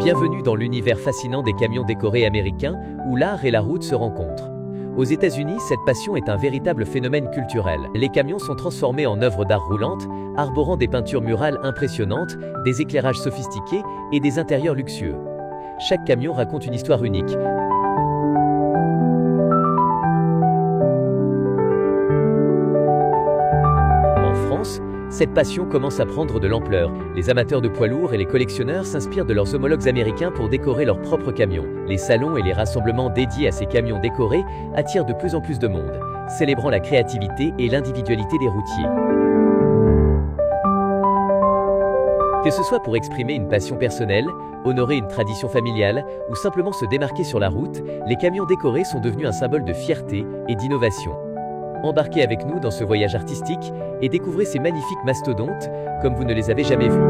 Bienvenue dans l'univers fascinant des camions décorés américains où l'art et la route se rencontrent. Aux États-Unis, cette passion est un véritable phénomène culturel. Les camions sont transformés en œuvres d'art roulantes, arborant des peintures murales impressionnantes, des éclairages sophistiqués et des intérieurs luxueux. Chaque camion raconte une histoire unique. En France, cette passion commence à prendre de l'ampleur. Les amateurs de poids lourds et les collectionneurs s'inspirent de leurs homologues américains pour décorer leurs propres camions. Les salons et les rassemblements dédiés à ces camions décorés attirent de plus en plus de monde, célébrant la créativité et l'individualité des routiers. Que ce soit pour exprimer une passion personnelle, honorer une tradition familiale ou simplement se démarquer sur la route, les camions décorés sont devenus un symbole de fierté et d'innovation. Embarquez avec nous dans ce voyage artistique et découvrez ces magnifiques mastodontes comme vous ne les avez jamais vus.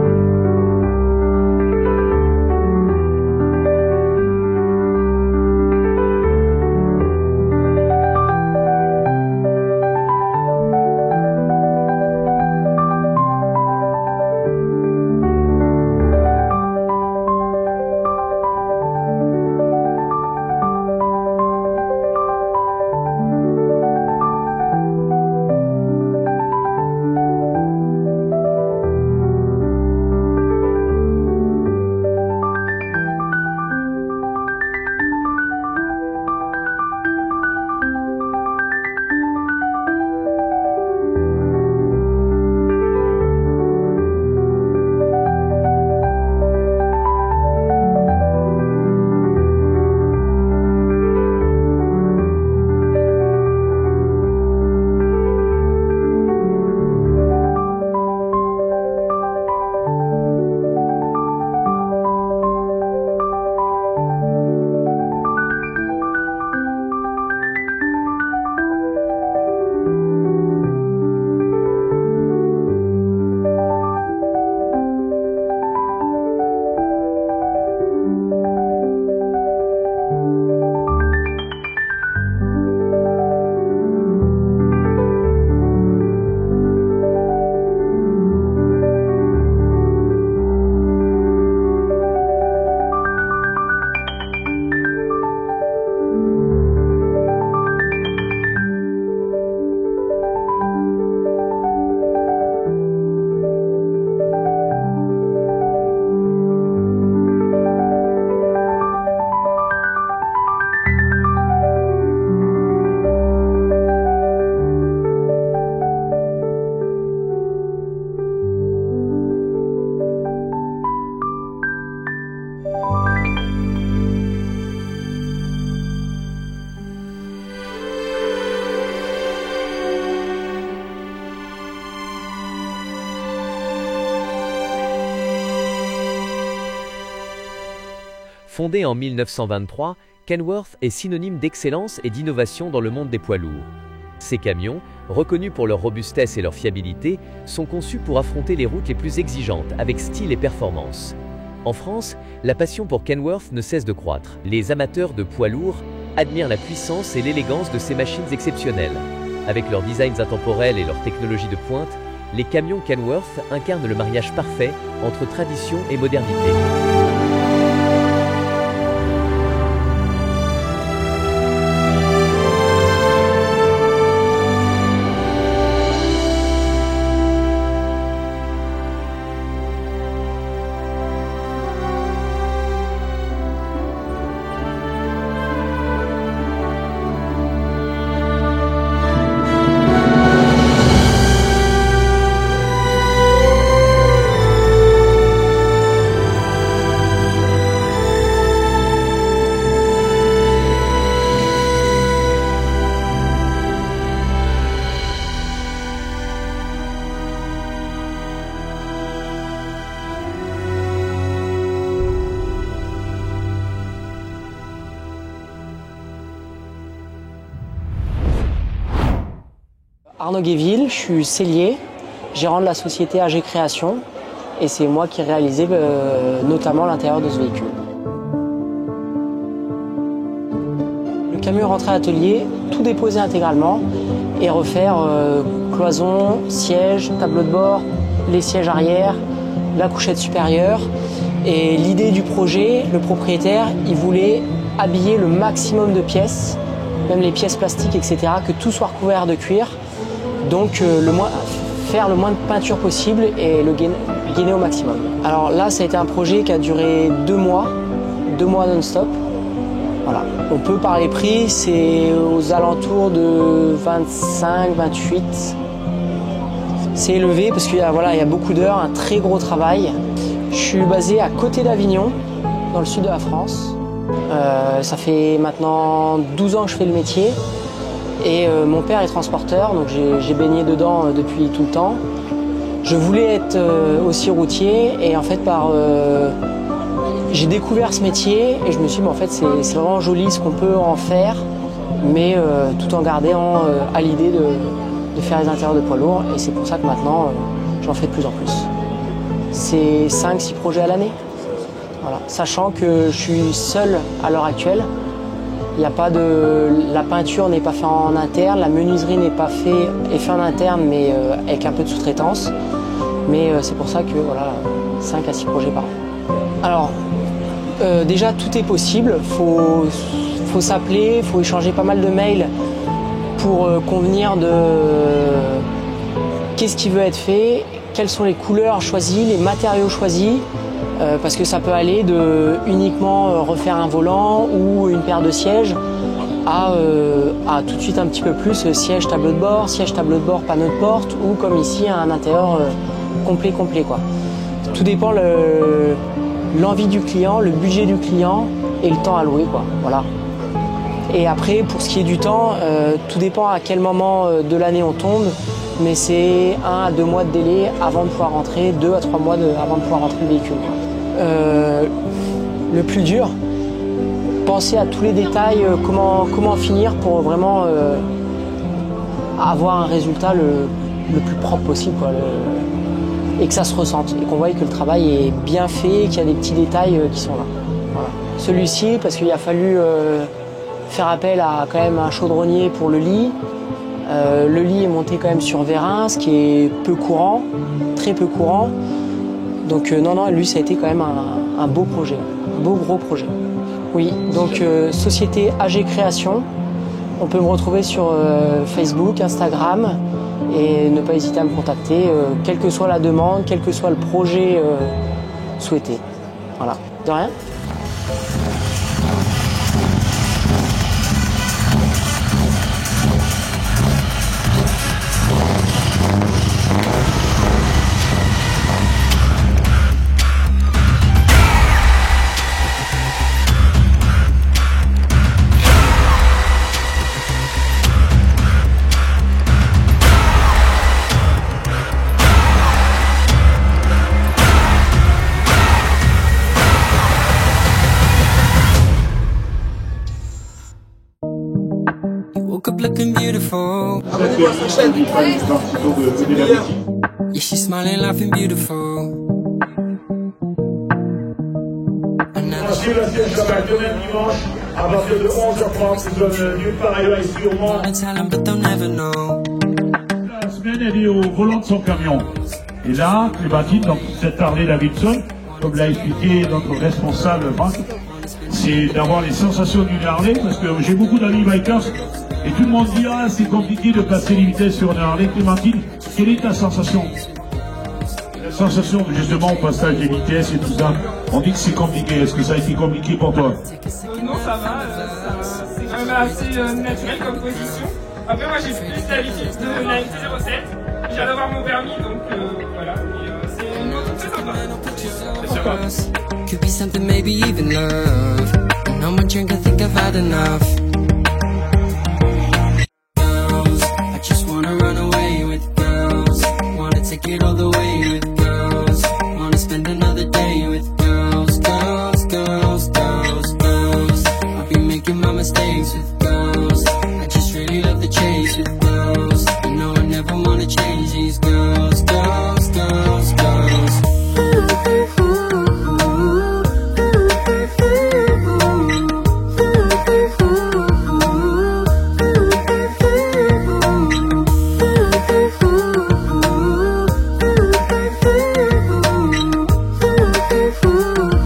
Fondé en 1923, Kenworth est synonyme d'excellence et d'innovation dans le monde des poids lourds. Ces camions, reconnus pour leur robustesse et leur fiabilité, sont conçus pour affronter les routes les plus exigeantes avec style et performance. En France, la passion pour Kenworth ne cesse de croître. Les amateurs de poids lourds admirent la puissance et l'élégance de ces machines exceptionnelles. Avec leurs designs intemporels et leur technologie de pointe, les camions Kenworth incarnent le mariage parfait entre tradition et modernité. Arnaud Guéville, je suis sellier, gérant de la société AG Création et c'est moi qui ai réalisé notamment l'intérieur de ce véhicule. Le camion est rentré à l'atelier, tout déposé intégralement et refaire cloison, siège, tableau de bord, les sièges arrière, la couchette supérieure Et l'idée du projet, le propriétaire, il voulait habiller le maximum de pièces, même les pièces plastiques, etc., que tout soit recouvert de cuir. Donc faire le moins de peinture possible et le gainer au maximum. Alors là, ça a été un projet qui a duré 2 mois non-stop. Voilà. On peut parler prix, c'est aux alentours de 25, 28. C'est élevé parce qu'il y a beaucoup d'heures, un très gros travail. Je suis basé à côté d'Avignon, dans le sud de la France. Ça fait maintenant 12 ans que je fais le métier. Et mon père est transporteur, donc j'ai baigné dedans depuis tout le temps. Je voulais être aussi routier et en fait j'ai découvert ce métier et je me suis dit en fait c'est vraiment joli ce qu'on peut en faire, mais tout en gardant à l'idée de faire les intérieurs de poids lourds, et c'est pour ça que maintenant j'en fais de plus en plus. C'est 5-6 projets à l'année, voilà. Sachant que je suis seul à l'heure actuelle. La peinture n'est pas faite en interne, la menuiserie n'est pas faite en interne, mais avec un peu de sous-traitance. Mais c'est pour ça que voilà, 5 à 6 projets par an. Alors, déjà tout est possible, faut s'appeler, il faut échanger pas mal de mails pour convenir de qu'est-ce qui veut être fait, quelles sont les couleurs choisies, les matériaux choisis. Parce que ça peut aller de uniquement refaire un volant ou une paire de sièges à tout de suite un petit peu plus siège, tableau de bord, panneau de porte, ou comme ici un intérieur complet quoi. Tout dépend l'envie du client, le budget du client et le temps alloué quoi. Voilà. Et après pour ce qui est du temps, tout dépend à quel moment de l'année on tombe. Mais c'est 1 à 2 mois de délai avant de pouvoir rentrer, 2 à 3 mois avant de pouvoir rentrer le véhicule. Le plus dur, penser à tous les détails, comment finir pour vraiment avoir un résultat le plus propre possible, quoi, et que ça se ressente, et qu'on voit que le travail est bien fait, qu'il y a des petits détails qui sont là. Voilà. Celui-ci, parce qu'il a fallu faire appel à quand même un chaudronnier pour le lit. Le lit est monté quand même sur vérin, ce qui est peu courant, très peu courant. Donc non, lui ça a été quand même un beau projet, un beau gros projet. Oui, donc société AG Création, on peut me retrouver sur Facebook, Instagram, et ne pas hésiter à me contacter, quelle que soit la demande, quel que soit le projet souhaité. Voilà, de rien. Looking beautiful. Yeah, she's smiling, laughing beautiful. À partir de 11h30, nous sommes nulle part ailleurs ici au monde. La semaine, elle est au volant de son camion. Et là, Clémentine, donc cette Harley Davidson, comme l'a expliqué notre responsable Franck, c'est d'avoir les sensations d'une Harley, parce que j'ai beaucoup d'amis bikers. Et tout le monde dit, ah, c'est compliqué de passer les vitesses sur une Harley. Clémentine, quelle est ta sensation? La sensation, justement, au passage des vitesses et tout ça, on dit que c'est compliqué. Est-ce que ça a été compliqué pour toi? Non, ça va, c'est quand même assez naturel comme position. Après, moi, j'ai plus l'habitude de la MT-07. Je viens d'avoir mon permis, donc voilà. C'est une moto très sympa. C'est sûr. Could be something, maybe even love. And on my drink, I think I've had enough. Take it all the way with girls. Wanna spend another day with girls. Girls, girls, girls, girls. I'll be making my mistakes with girls. I just really love the chase with girls. You know I never wanna change these girls. Girls, girls, girls. Ooh.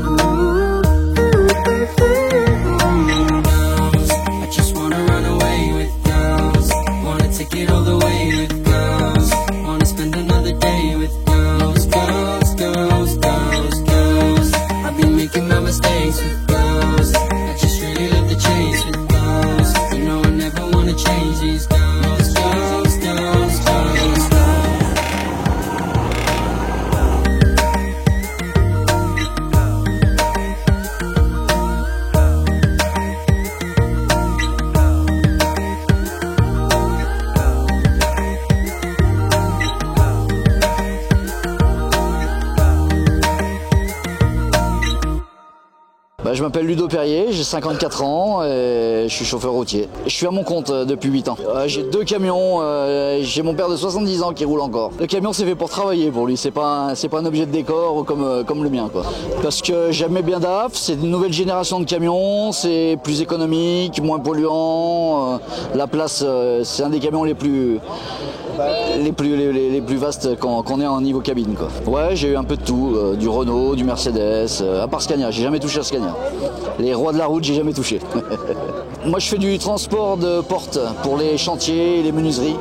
Je m'appelle Ludo Perrier, j'ai 54 ans et je suis chauffeur routier. Je suis à mon compte depuis 8 ans. J'ai 2 camions, j'ai mon père de 70 ans qui roule encore. Le camion c'est fait pour travailler pour lui, c'est pas un objet de décor comme le mien, quoi. Parce que j'aimais bien DAF, c'est une nouvelle génération de camions, c'est plus économique, moins polluant. La place, c'est un des camions les plus vastes qu'on ait en niveau cabine, quoi. Ouais, j'ai eu un peu de tout, du Renault, du Mercedes, à part Scania, j'ai jamais touché à Scania. Les rois de la route, j'ai jamais touché. Moi, je fais du transport de portes pour les chantiers et les menuiseries.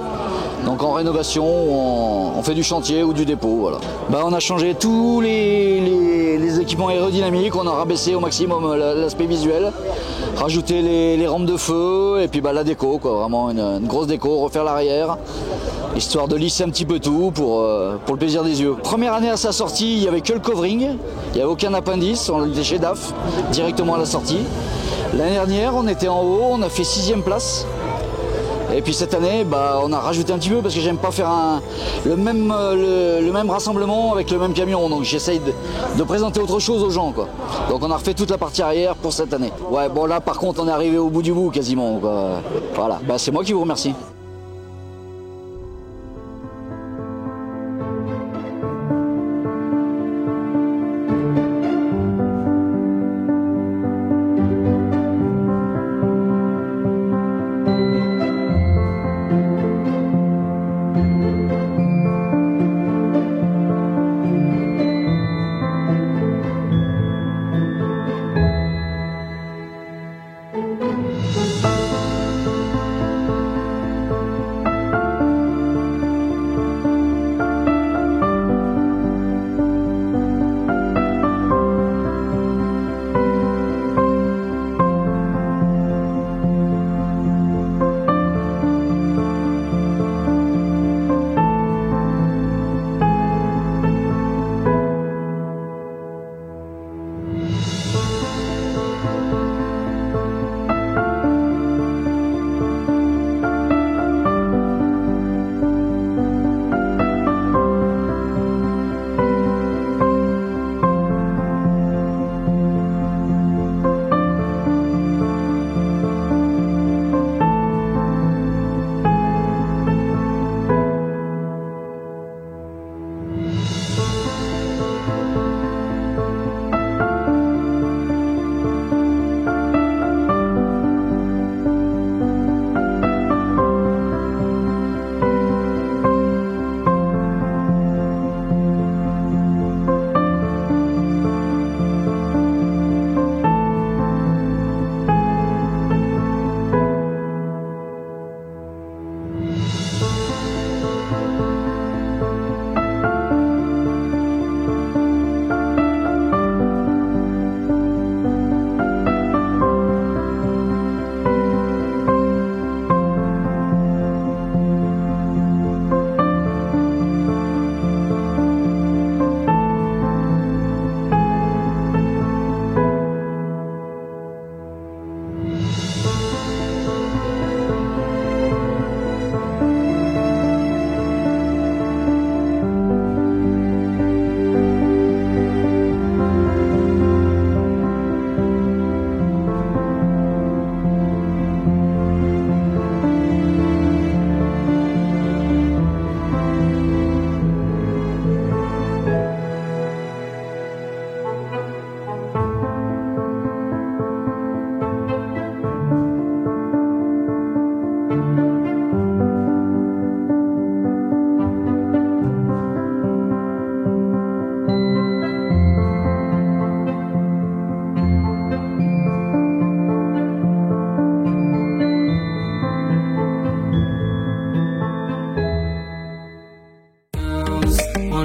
Donc en rénovation, on fait du chantier ou du dépôt, voilà. On a changé tous les équipements aérodynamiques, on a rabaissé au maximum l'aspect visuel, rajouté les rampes de feu et puis la déco, quoi, vraiment une grosse déco, refaire l'arrière, histoire de lisser un petit peu tout pour le plaisir des yeux. Première année à sa sortie, il n'y avait que le covering, il n'y avait aucun appendice, on était chez DAF, directement à la sortie. L'année dernière, on était en haut, on a fait 6e place. Et puis cette année, on a rajouté un petit peu parce que j'aime pas faire le même rassemblement avec le même camion. Donc j'essaye de présenter autre chose aux gens, quoi. Donc on a refait toute la partie arrière pour cette année. Ouais, bon là par contre on est arrivé au bout du bout quasiment, quoi. Voilà, c'est moi qui vous remercie.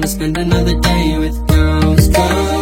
Spend another day with girls, girls.